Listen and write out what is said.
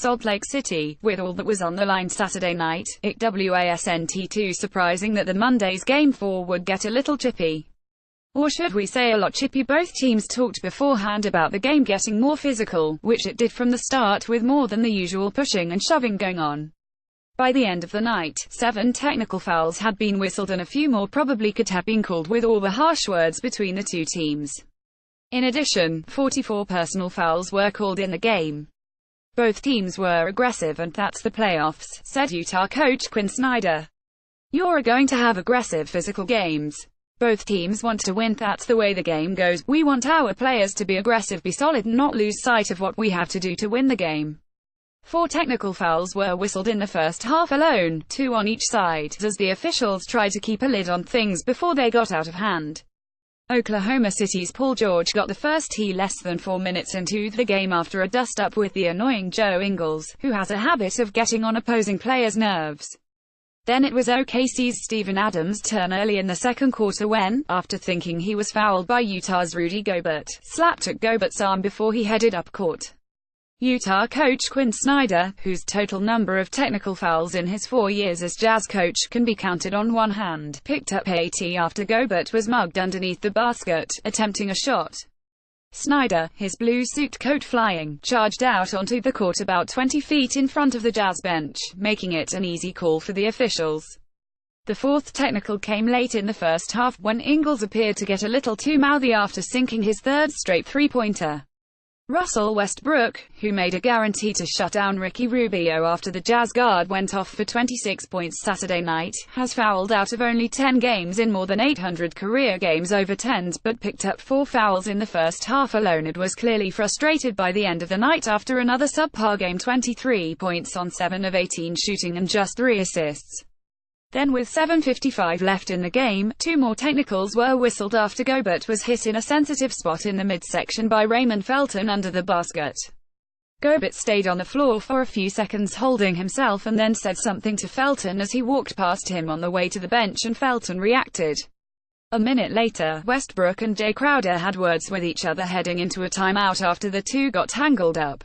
Salt Lake City. With all that was on the line Saturday night, it wasn't too surprising that the Monday's Game 4 would get a little chippy. Or should we say a lot chippy? Both teams talked beforehand about the game getting more physical, which it did from the start, with more than the usual pushing and shoving going on. By the end of the night, 7 technical fouls had been whistled and a few more probably could have been called, with all the harsh words between the two teams. In addition, 44 personal fouls were called in the game. Both teams were aggressive, and that's the playoffs, said Utah coach Quinn Snyder. You're going to have aggressive physical games. Both teams want to win, that's the way the game goes. We want our players to be aggressive, be solid, and not lose sight of what we have to do to win the game. 4 technical fouls were whistled in the first half alone, 2 on each side, as the officials tried to keep a lid on things before they got out of hand. Oklahoma City's Paul George got the first tee less than 4 minutes into the game after a dust-up with the annoying Joe Ingles, who has a habit of getting on opposing players' nerves. Then it was OKC's Steven Adams' turn early in the second quarter when, after thinking he was fouled by Utah's Rudy Gobert, slapped at Gobert's arm before he headed up court. Utah coach Quinn Snyder, whose total number of technical fouls in his 4 years as Jazz coach can be counted on one hand, picked up a tee after Gobert was mugged underneath the basket, attempting a shot. Snyder, his blue suit coat flying, charged out onto the court about 20 feet in front of the Jazz bench, making it an easy call for the officials. The 4th technical came late in the first half, when Ingles appeared to get a little too mouthy after sinking his 3rd straight three-pointer. Russell Westbrook, who made a guarantee to shut down Ricky Rubio after the Jazz guard went off for 26 points Saturday night, has fouled out of only 10 games in more than 800 career games over 10s, but picked up 4 fouls in the first half alone and was clearly frustrated by the end of the night after another subpar game, 23 points on 7 of 18 shooting and just 3 assists. Then, with 7:55 left in the game, 2 more technicals were whistled after Gobert was hit in a sensitive spot in the midsection by Raymond Felton under the basket. Gobert stayed on the floor for a few seconds holding himself and then said something to Felton as he walked past him on the way to the bench, and Felton reacted. A minute later, Westbrook and Jay Crowder had words with each other heading into a timeout after the two got tangled up.